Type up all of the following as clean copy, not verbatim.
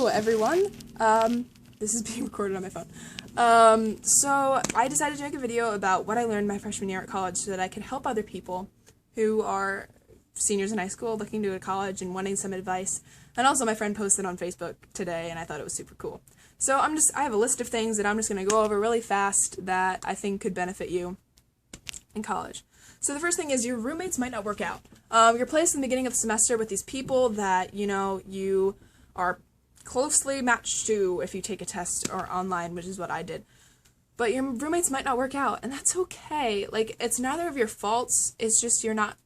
everyone. This is being recorded on my phone. So I decided to make a video about what I learned my freshman year at college so that I could help other people who are seniors in high school looking to go to college and wanting some advice. And also my friend posted on Facebook today and I thought it was super cool. So I have a list of things that I'm just going to go over really fast that I think could benefit you in college. So the first thing is your roommates might not work out. You're placed in the beginning of the semester with these people that, you are closely matched to if you take a test or online, which is what I did. But your roommates might not work out, and that's okay. Like, it's neither of your faults, it's just you're not,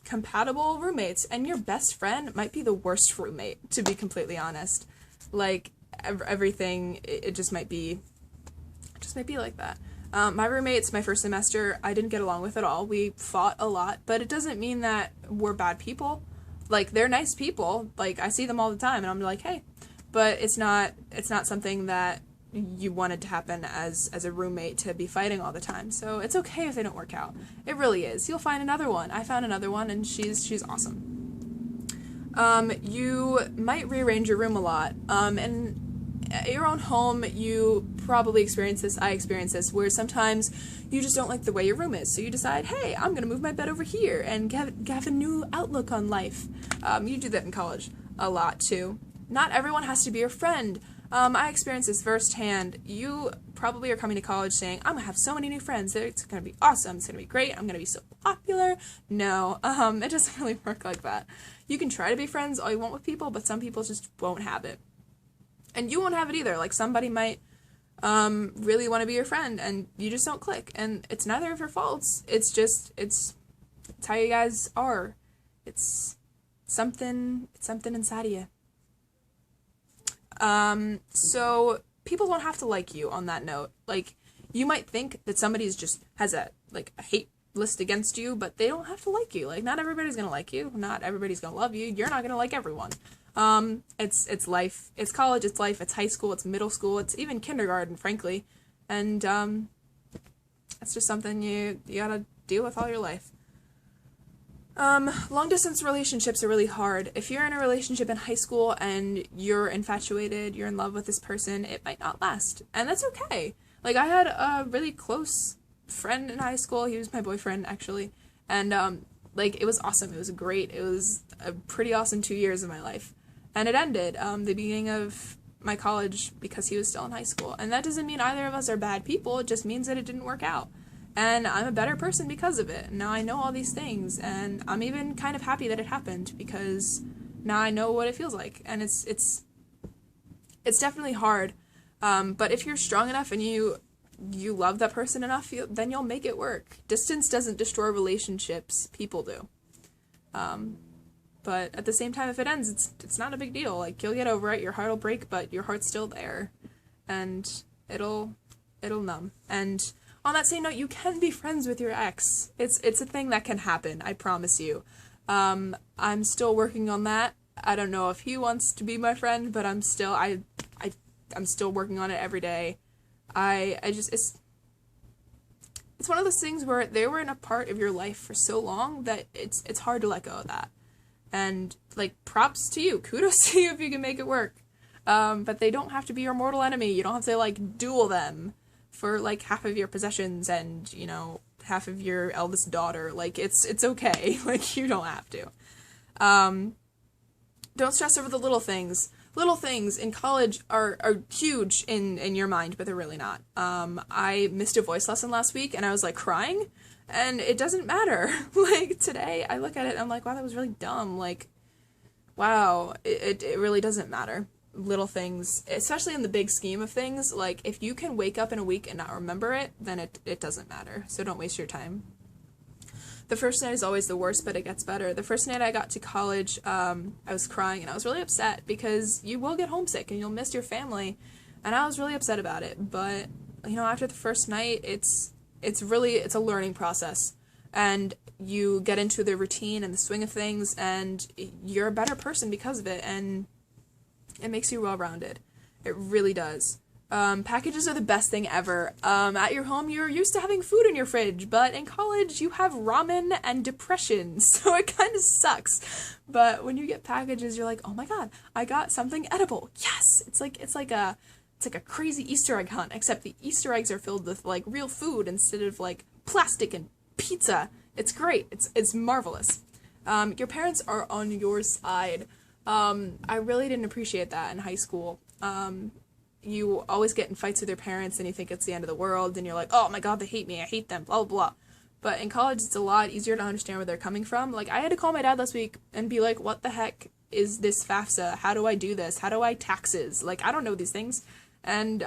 compatible roommates, and your best friend might be the worst roommate, to be completely honest. Like, everything, it just might be like that. My roommates, my first semester, I didn't get along with at all. We fought a lot, but it doesn't mean that we're bad people. Like, they're nice people. Like, I see them all the time, and I'm like, hey. But it's not something that you wanted to happen as a roommate, to be fighting all the time. So it's okay if they don't work out. It really is. You'll find another one. I found another one, and she's awesome. You might rearrange your room a lot. And at your own home, you probably experience this, I experience this, where sometimes you just don't like the way your room is, so you decide, hey, I'm gonna move my bed over here and have a new outlook on life. You do that in college a lot, too. Not everyone has to be your friend. I experienced this firsthand. You probably are coming to college saying, I'm gonna have so many new friends, it's gonna be awesome, it's gonna be great, I'm gonna be so popular. No, it doesn't really work like that. You can try to be friends all you want with people, but some people just won't have it. And you won't have it either. Like, somebody might really want to be your friend, and you just don't click. And it's neither of your faults. It's how you guys are. It's something inside of you. So people don't have to like you on that note. Like, you might think that somebody's just has a hate list against you, but they don't have to like you. Like, not everybody's gonna like you. Not everybody's gonna love you. You're not gonna like everyone. It's life, it's college, it's life, it's high school, it's middle school, it's even kindergarten, frankly, and, it's just something you gotta deal with all your life. Long-distance relationships are really hard. If you're in a relationship in high school and you're infatuated, you're in love with this person, it might not last, and that's okay. Like, I had a really close friend in high school, he was my boyfriend, actually, and, it was awesome, it was a pretty awesome 2 years of my life. And it ended, the beginning of my college, because he was still in high school. And that doesn't mean either of us are bad people, it just means that it didn't work out. And I'm a better person because of it. Now I know all these things, and I'm even kind of happy that it happened, because now I know what it feels like. And it's definitely hard, but if you're strong enough and you love that person enough, then you'll make it work. Distance doesn't destroy relationships, people do. But at the same time, if it ends, it's not a big deal. Like, you'll get over it, your heart will break, but your heart's still there, and it'll numb. And on that same note, you can be friends with your ex. It's a thing that can happen, I promise you. I'm still working on that. I don't know if he wants to be my friend, but I'm still working on it every day. It's one of those things where they were in a part of your life for so long that it's hard to let go of that. And, props to you. Kudos to you if you can make it work. But they don't have to be your mortal enemy. You don't have to, duel them for, half of your possessions and, half of your eldest daughter. It's okay. You don't have to. Don't stress over the little things. Little things in college are huge in your mind, but they're really not. I missed a voice lesson last week, and I was, crying. And it doesn't matter. Today, I look at it and I'm like, wow, that was really dumb. Wow, it really doesn't matter. Little things, especially in the big scheme of things, if you can wake up in a week and not remember it, then it doesn't matter. So don't waste your time. The first night is always the worst, but it gets better. The first night I got to college, I was crying and I was really upset because you will get homesick and you'll miss your family. And I was really upset about it. But, after the first night, it's a learning process, and you get into the routine and the swing of things, and you're a better person because of it, and it makes you well-rounded. It really does. Packages are the best thing ever. At your home, you're used to having food in your fridge, but in college, you have ramen and depression, so it kind of sucks. But when you get packages, you're like, oh my god, I got something edible. Yes! It's like a crazy Easter egg hunt, except the Easter eggs are filled with, like, real food instead of, like, plastic and pizza. It's great. It's marvelous. Your parents are on your side. I really didn't appreciate that in high school. You always get in fights with your parents and you think it's the end of the world and you're like, oh my god, they hate me, I hate them, blah, blah, blah. But in college, it's a lot easier to understand where they're coming from. Like, I had to call my dad last week and be like, what the heck is this FAFSA? How do I do this? How do I taxes? Like, I don't know these things. And,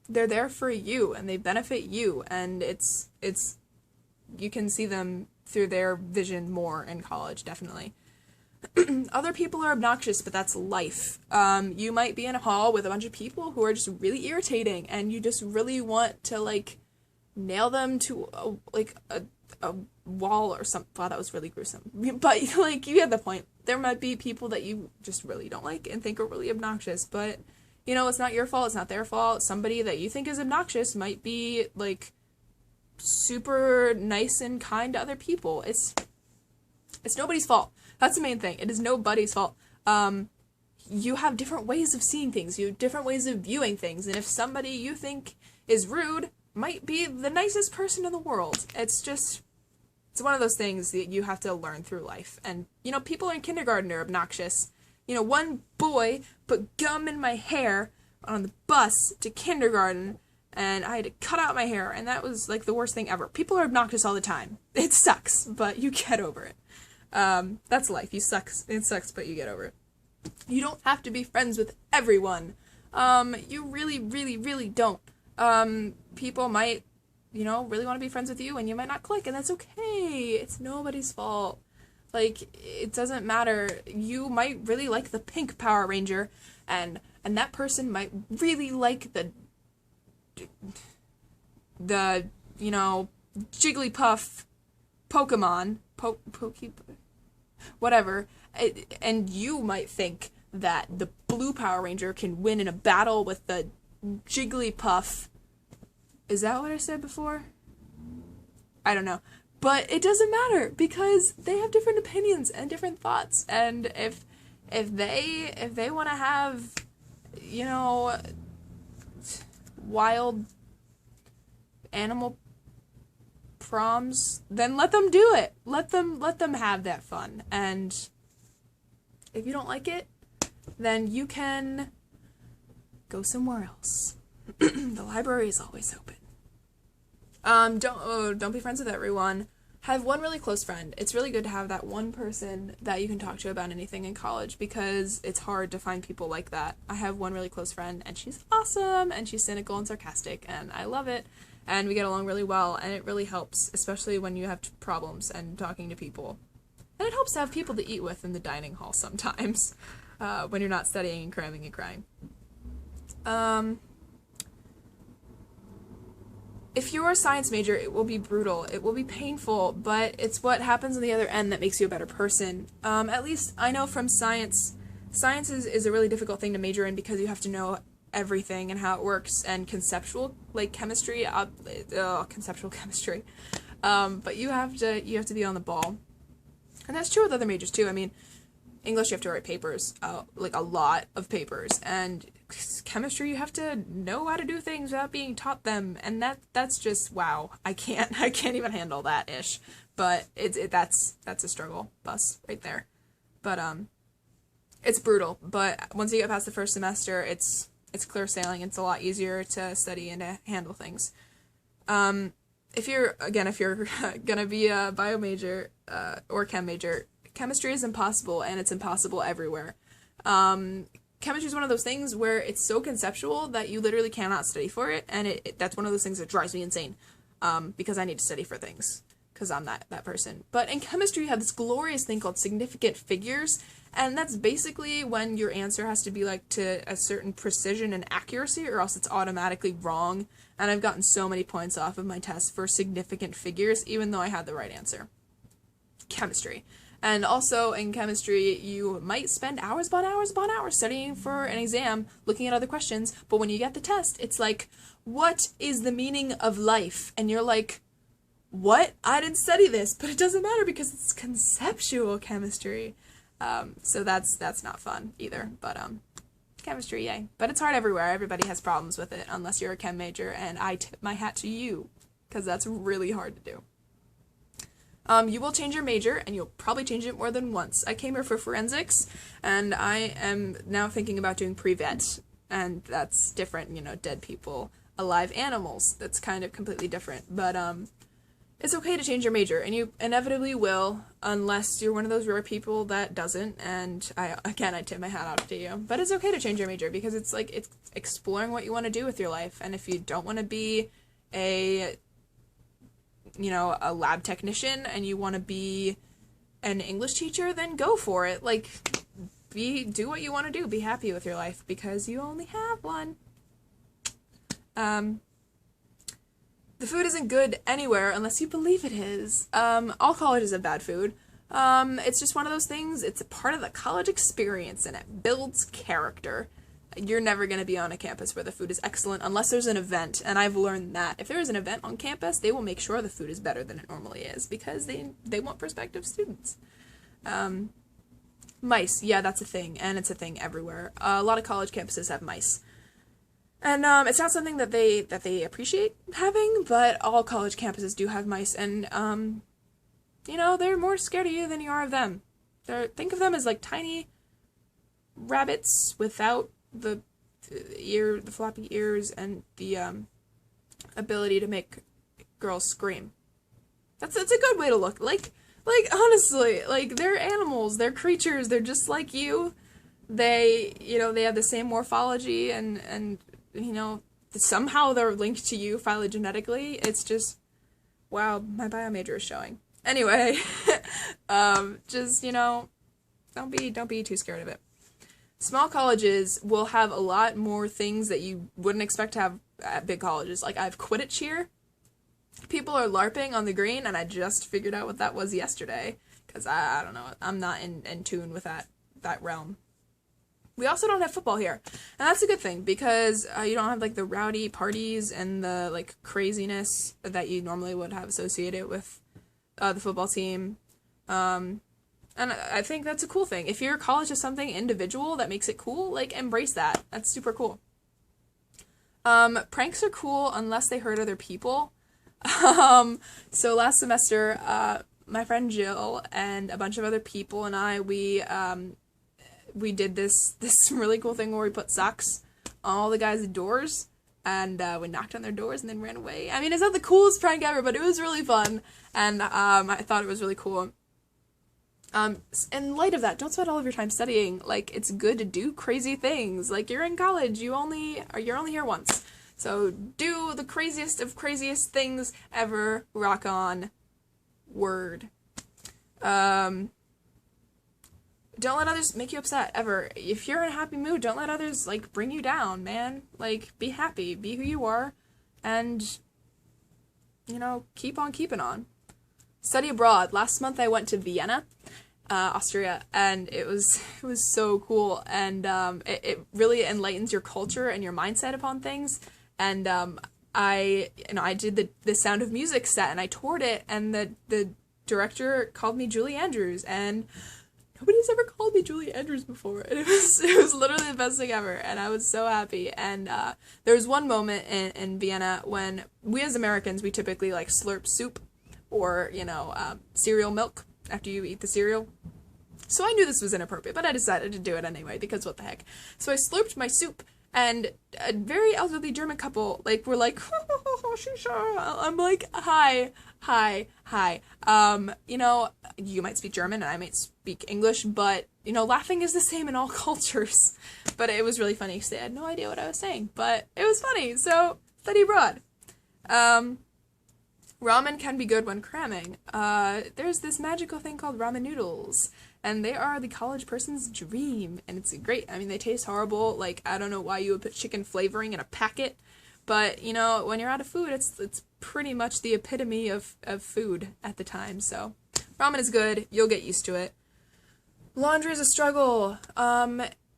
they're there for you and they benefit you. And it's, you can see them through their vision more in college, definitely. Other people are obnoxious, but that's life. You might be in a hall with a bunch of people who are just really irritating, and you just really want to, like, nail them to, a wall or something. Wow, that was really gruesome. But, like, you get the point. There might be people that you just really don't like and think are really obnoxious, but, you know, it's not your fault, it's not their fault. Somebody that you think is obnoxious might be, like, super nice and kind to other people. It's nobody's fault. That's the main thing. It is nobody's fault. You have different ways of seeing things. You have different ways of viewing things. And if somebody you think is rude might be the nicest person in the world. It's one of those things that you have to learn through life. And, you know, people in kindergarten are obnoxious. You know, one boy put gum in my hair on the bus to kindergarten, and I had to cut out my hair, and that was, like, the worst thing ever. People are obnoxious all the time. It sucks, but you get over it. That's life. It sucks, but you get over it. You don't have to be friends with everyone. You really, really, really don't. People might, you know, really want to be friends with you, and you might not click, and that's okay. It's nobody's fault. Like, it doesn't matter. You might really like the pink Power Ranger, and that person might really like the, you know, Jigglypuff Pokemon, whatever, and you might think that the blue Power Ranger can win in a battle with the Jigglypuff. Is that what I said before? I don't know. But it doesn't matter, because they have different opinions and different thoughts, and if they want to have, you know, wild animal proms, then let them do it. Let them have that fun. And if you don't like it, then you can go somewhere else. The library is always open. Don't be friends with everyone. Have one really close friend. It's really good to have that one person that you can talk to about anything in college, because it's hard to find people like that. I have one really close friend, and she's awesome, and she's cynical and sarcastic, and I love it. And we get along really well, and it really helps, especially when you have problems and talking to people. And it helps to have people to eat with in the dining hall sometimes, when you're not studying and cramming and crying. If you're a science major, it will be brutal, it will be painful, but it's what happens on the other end that makes you a better person. At least I know from science is a really difficult thing to major in, because you have to know everything and how it works, and conceptual, like chemistry, conceptual chemistry, but you have to be on the ball, and that's true with other majors too. I mean, English you have to write papers, like a lot of papers, and chemistry you have to know how to do things without being taught them, and that's just, wow, I can't even handle that ish, but that's a struggle bus right there, but it's brutal, but once you get past the first semester, it's clear sailing. It's a lot easier to study and to handle things. If you're gonna be a bio major, or chem major, chemistry is impossible, and it's impossible everywhere. Chemistry is one of those things where it's so conceptual that you literally cannot study for it, and that's one of those things that drives me insane, because I need to study for things, because I'm that person. But in chemistry, you have this glorious thing called significant figures, and that's basically when your answer has to be, like, to a certain precision and accuracy, or else it's automatically wrong, and I've gotten so many points off of my test for significant figures, even though I had the right answer. Chemistry. And also in chemistry, you might spend hours upon hours upon hours studying for an exam, looking at other questions, but when you get the test, it's like, what is the meaning of life? And you're like, what? I didn't study this, but it doesn't matter because it's conceptual chemistry. So that's not fun either, but chemistry, yay. But it's hard everywhere. Everybody has problems with it, unless you're a chem major, and I tip my hat to you, because that's really hard to do. You will change your major, and you'll probably change it more than once. I came here for forensics, and I am now thinking about doing pre-vet, and that's different, you know, dead people, alive animals. That's kind of completely different, but it's okay to change your major, and you inevitably will, unless you're one of those rare people that doesn't, and I tip my hat out to you. But it's okay to change your major, because it's like, it's exploring what you want to do with your life, and if you don't want to be a lab technician, and you want to be an English teacher, then go for it. Like, do what you want to do, be happy with your life, because you only have one. The food isn't good anywhere unless you believe it is. All colleges have bad food. It's just one of those things. It's a part of the college experience, and it builds character. You're never going to be on a campus where the food is excellent unless there's an event, and I've learned that. If there is an event on campus, they will make sure the food is better than it normally is, because they want prospective students. Mice, yeah, that's a thing, and it's a thing everywhere. A lot of college campuses have mice. And it's not something that they appreciate having, but all college campuses do have mice, and they're more scared of you than you are of them. Think of them as like tiny rabbits without the floppy ears and the ability to make girls scream. That's a good way to look. Like honestly, like, they're animals, they're creatures, they're just like you. They have the same morphology, and somehow they're linked to you phylogenetically. It's just, wow, my bio major is showing. Anyway, just, don't be too scared of it. Small colleges will have a lot more things that you wouldn't expect to have at big colleges. Like, I have Quidditch here. People are LARPing on the green, and I just figured out what that was yesterday, because I don't know, I'm not in tune with that realm. We also don't have football here, and that's a good thing, because you don't have, like, the rowdy parties and the, like, craziness that you normally would have associated with the football team. And I think that's a cool thing. If your college has something individual that makes it cool, like, embrace that. That's super cool. Pranks are cool unless they hurt other people. So last semester, my friend Jill and a bunch of other people and I, we did this really cool thing where we put socks on all the guys' doors, and we knocked on their doors and then ran away. I mean, it's not the coolest prank ever, but it was really fun, and I thought it was really cool. In light of that, don't spend all of your time studying. Like, it's good to do crazy things. Like, you're in college, you're only here once. So do the craziest of craziest things ever. Rock on. Word. Don't let others make you upset, ever. If you're in a happy mood, don't let others, like, bring you down, man. Like, be happy, be who you are, and, keep on keeping on. Study abroad. Last month I went to Vienna, Austria, and it was so cool, and it really enlightens your culture and your mindset upon things. And I did the Sound of Music set, and I toured it, and the director called me Julie Andrews, and nobody's ever called me Julie Andrews before, and it was literally the best thing ever, and I was so happy. And there was one moment in Vienna when we as Americans, we typically, like, slurp soup or, cereal milk after you eat the cereal. So I knew this was inappropriate, but I decided to do it anyway, because what the heck. So I slurped my soup, and a very elderly German couple, like, were like, I'm like, hi. You might speak German and I might speak English, but, laughing is the same in all cultures. But it was really funny because they had no idea what I was saying, but it was funny, so study abroad. Ramen can be good when cramming. There's this magical thing called ramen noodles, and they are the college person's dream, and it's great. I mean, they taste horrible. Like, I don't know why you would put chicken flavoring in a packet, but, when you're out of food, it's pretty much the epitome of food at the time, so. Ramen is good. You'll get used to it. Laundry is a struggle.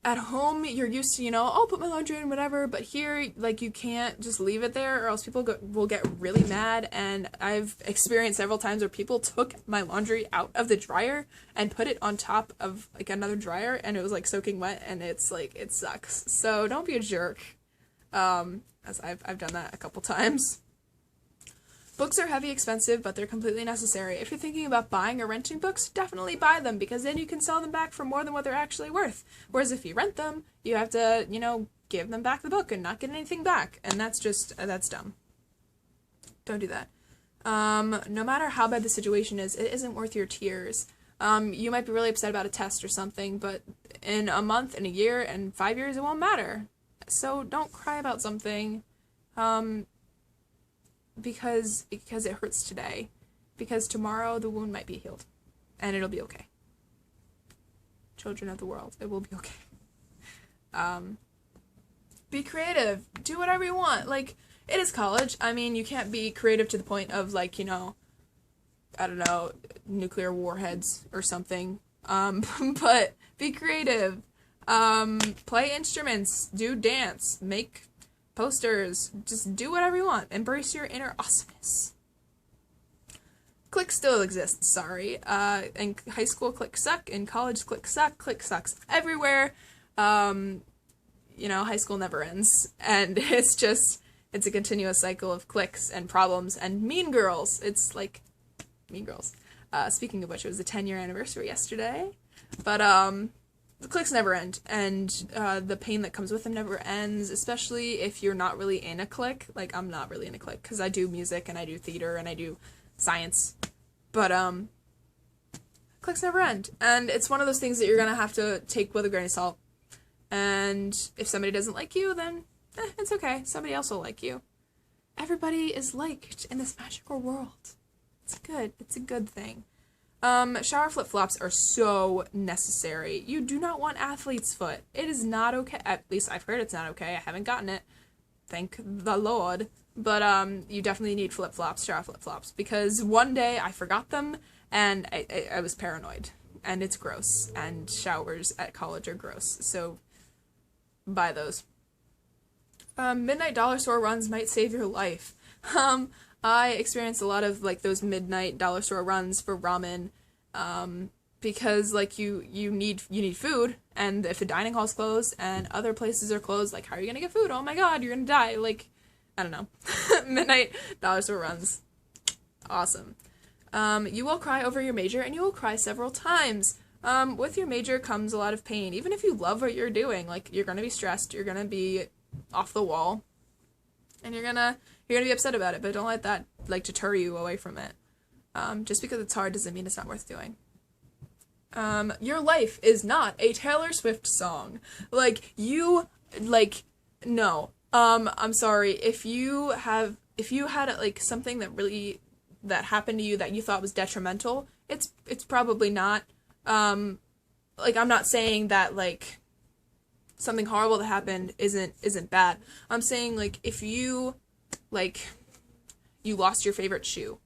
At home, you're used to, I'll put my laundry in, whatever, but here, like, you can't just leave it there or else people will get really mad, and I've experienced several times where people took my laundry out of the dryer and put it on top of, like, another dryer, and it was, like, soaking wet, and it's, like, it sucks. So don't be a jerk, as I've done that a couple times. Books are heavy, expensive, but they're completely necessary. If you're thinking about buying or renting books, definitely buy them, because then you can sell them back for more than what they're actually worth. Whereas if you rent them, you have to, give them back the book and not get anything back. And that's dumb. Don't do that. No matter how bad the situation is, it isn't worth your tears. You might be really upset about a test or something, but in a month, in a year, and 5 years, it won't matter. So don't cry about something. Because it hurts today. Because tomorrow the wound might be healed. And it'll be okay. Children of the world, it will be okay. Be creative. Do whatever you want. Like, it is college. I mean, you can't be creative to the point of, like, I don't know, nuclear warheads or something. But be creative. Play instruments. Do dance. Make posters, just do whatever you want. Embrace your inner awesomeness. Cliques still exists, sorry. In high school, cliques suck. In college, cliques suck. Clique sucks everywhere. High school never ends. And it's a continuous cycle of cliques and problems and mean girls. It's like Mean Girls. Speaking of which, it was the 10-year anniversary yesterday. But, the cliques never end, and the pain that comes with them never ends, especially if you're not really in a clique. Like, I'm not really in a clique, because I do music, and I do theater, and I do science, but, cliques never end, and it's one of those things that you're gonna have to take with a grain of salt, and if somebody doesn't like you, then, it's okay, somebody else will like you. Everybody is liked in this magical world. It's a good thing. Shower flip-flops are so necessary. You do not want athlete's foot. It is not okay. At least I've heard it's not okay. I haven't gotten it. Thank the Lord. But, you definitely need flip-flops, shower flip-flops. Because one day I forgot them, and I was paranoid. And it's gross. And showers at college are gross. So, buy those. Midnight dollar store runs might save your life. I experienced a lot of, like, those midnight dollar store runs for ramen, because, like, you need food, and if the dining hall's closed, and other places are closed, like, how are you gonna get food? Oh my god, you're gonna die, like, I don't know. Midnight dollar store runs. Awesome. You will cry over your major, and you will cry several times. With your major comes a lot of pain, even if you love what you're doing, like, you're gonna be stressed, you're gonna be off the wall, and you're gonna be upset about it, but don't let that, like, deter you away from it. Just because it's hard doesn't mean it's not worth doing. Your life is not a Taylor Swift song. No. I'm sorry. If you had, like, something that happened to you that you thought was detrimental, it's probably not. I'm not saying that, like, something horrible that happened isn't bad. I'm saying, like, if you lost your favorite shoe,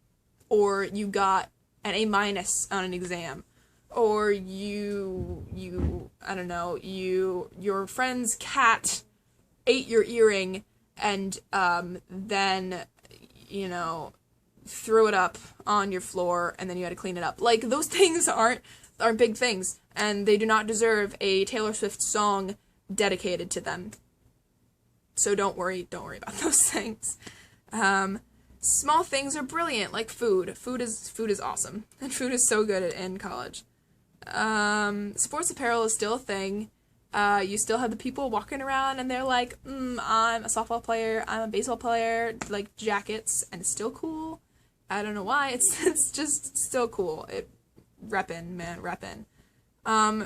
or you got an A- on an exam, or I don't know, your friend's cat ate your earring and, then, threw it up on your floor, and then you had to clean it up. Like, those things aren't big things, and they do not deserve a Taylor Swift song dedicated to them. So don't worry about those things. Small things are brilliant, like food. Food is awesome, and food is so good in college. Sports apparel is still a thing. You still have the people walking around, and they're like, I'm a softball player, I'm a baseball player, like, jackets, and it's still cool. I don't know why, it's just still cool. Reppin'.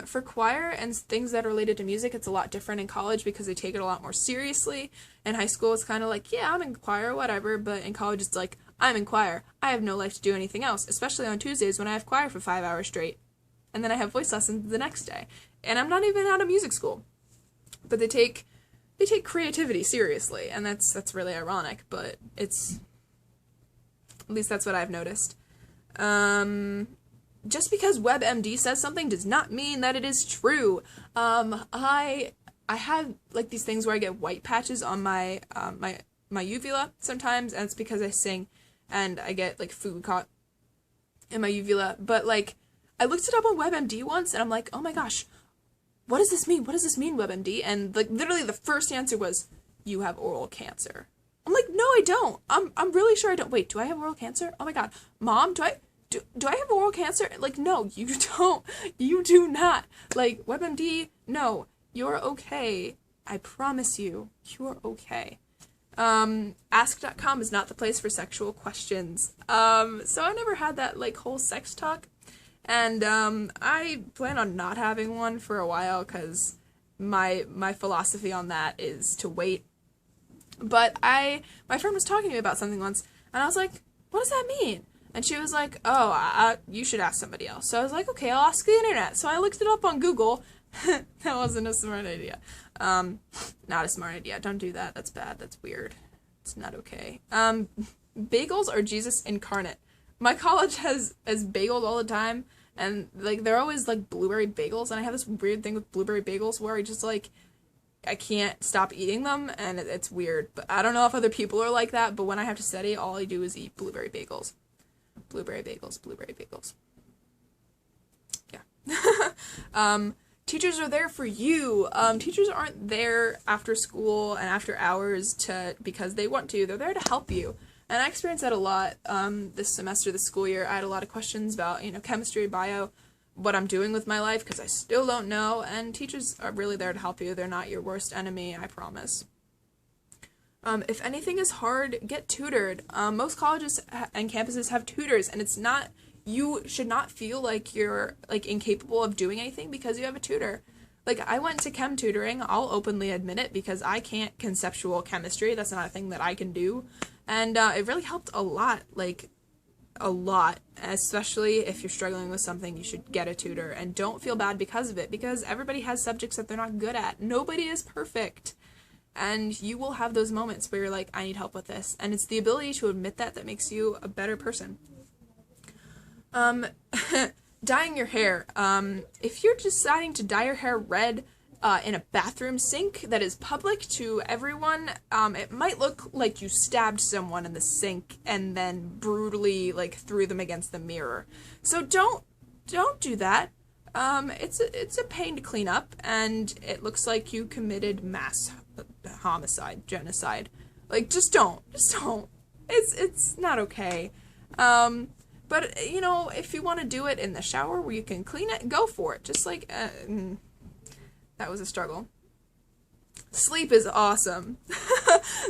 For choir and things that are related to music, it's a lot different in college because they take it a lot more seriously. In high school, it's kind of like, yeah, I'm in choir, whatever, but in college, it's like, I'm in choir. I have no life to do anything else, especially on Tuesdays when I have choir for 5 hours straight. And then I have voice lessons the next day. And I'm not even out of music school. But they take creativity seriously, and that's really ironic, but at least that's what I've noticed. just because WebMD says something does not mean that it is true. I have like these things where I get white patches on my my uvula sometimes, and it's because I sing and I get like food caught in my uvula. But like, I looked it up on WebMD once and I'm like, oh my gosh, what does this mean? What does this mean, WebMD? And like literally the first answer was, you have oral cancer. I'm like, no, I don't. I'm really sure I don't. Wait, do I have oral cancer? Oh my god. Mom, do I have oral cancer? Like, no, you don't. You do not. Like, WebMD, no, you're okay. I promise you, you're okay. Ask.com is not the place for sexual questions. So I never had that, like, whole sex talk. And, I plan on not having one for a while, because my philosophy on that is to wait. But my friend was talking to me about something once, and I was like, what does that mean? And she was like, oh, you should ask somebody else. So I was like, okay, I'll ask the internet. So I looked it up on Google. That wasn't a smart idea. Not a smart idea. Don't do that. That's bad. That's weird. It's not okay. Bagels are Jesus incarnate. My college has bagels all the time, and, like, they're always, like, blueberry bagels, and I have this weird thing with blueberry bagels where I just, like, I can't stop eating them, and it's weird. But I don't know if other people are like that, but when I have to study, all I do is eat blueberry bagels. Blueberry bagels, blueberry bagels. Yeah. Teachers are there for you. Teachers aren't there after school and after hours because they want to. They're there to help you. And I experienced that a lot this semester, this school year. I had a lot of questions about, chemistry, bio, what I'm doing with my life, because I still don't know. And teachers are really there to help you. They're not your worst enemy, I promise. If anything is hard, get tutored. Most colleges and campuses have tutors, and you should not feel like you're, like, incapable of doing anything because you have a tutor. Like, I went to chem tutoring, I'll openly admit it, because I can't conceptual chemistry, that's not a thing that I can do, and it really helped a lot, like, a lot, especially if you're struggling with something. You should get a tutor, and don't feel bad because of it, because everybody has subjects that they're not good at. Nobody is perfect. And you will have those moments where you're like, I need help with this. And it's the ability to admit that makes you a better person. Dyeing your hair. If you're deciding to dye your hair red in a bathroom sink that is public to everyone, it might look like you stabbed someone in the sink and then brutally, like, threw them against the mirror. So don't do that. It's a pain to clean up, and it looks like you committed mass homicide, genocide. Like, just don't. It's not okay. But, if you want to do it in the shower where you can clean it, go for it. Just like, that was a struggle. Sleep is awesome.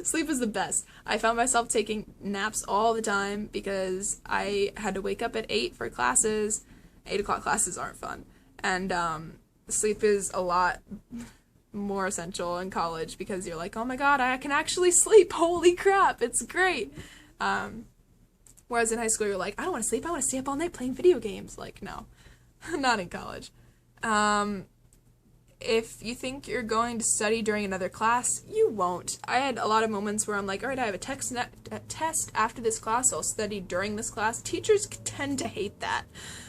Sleep is the best. I found myself taking naps all the time because I had to wake up at 8 for classes. 8 o'clock classes aren't fun. And, sleep is a lot more essential in college because you're like, oh my god, I can actually sleep. Holy crap, it's great. Whereas in high school, you're like, I don't want to sleep. I want to stay up all night playing video games. Like, no, not in college. If you think you're going to study during another class, you won't. I had a lot of moments where I'm like, all right, I have a test after this class, so I'll study during this class. Teachers tend to hate that.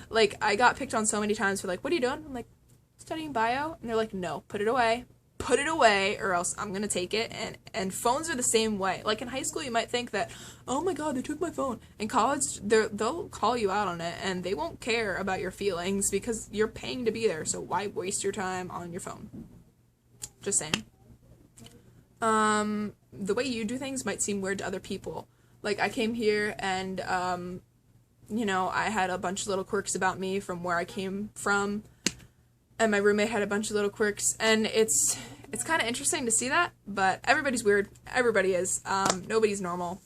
Like, I got picked on so many times for, like, what are you doing? I'm like, studying bio. And they're like, no, put it away, or else I'm gonna take it. And phones are the same way. Like, in high school, you might think that, oh my god, they took my phone. In college, they'll call you out on it, and they won't care about your feelings because you're paying to be there, so why waste your time on your phone? Just saying. The way you do things might seem weird to other people. Like, I came here and, I had a bunch of little quirks about me from where I came from, and my roommate had a bunch of little quirks, and it's kind of interesting to see that, but everybody's weird. Everybody is. Nobody's normal.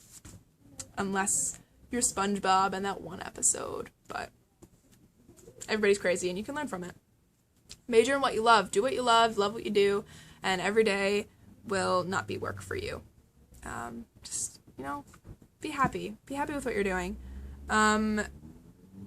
Unless you're SpongeBob in that one episode, but everybody's crazy, and you can learn from it. Major in what you love. Do what you love what you do, and every day will not be work for you. Just, be happy. Be happy with what you're doing.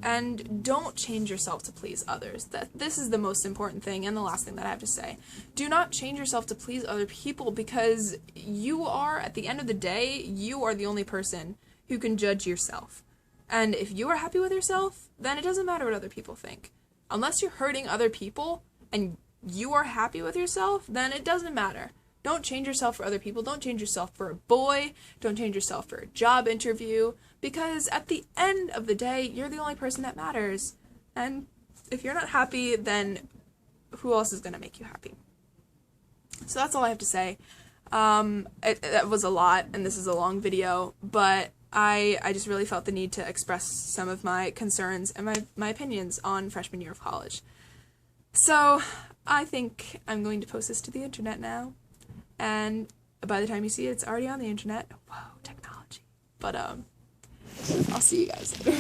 And don't change yourself to please others. This is the most important thing, and the last thing that I have to say. Do not change yourself to please other people, because you are, at the end of the day, you are the only person who can judge yourself. And if you are happy with yourself, then it doesn't matter what other people think. Unless you're hurting other people and you are happy with yourself, then it doesn't matter. Don't change yourself for other people. Don't change yourself for a boy. Don't change yourself for a job interview. Because at the end of the day, you're the only person that matters. And if you're not happy, then who else is going to make you happy? So that's all I have to say. That was a lot, and this is a long video, but I just really felt the need to express some of my concerns and my opinions on freshman year of college. So I think I'm going to post this to the internet now, and by the time you see it, it's already on the internet. Whoa, technology. But I'll see you guys later.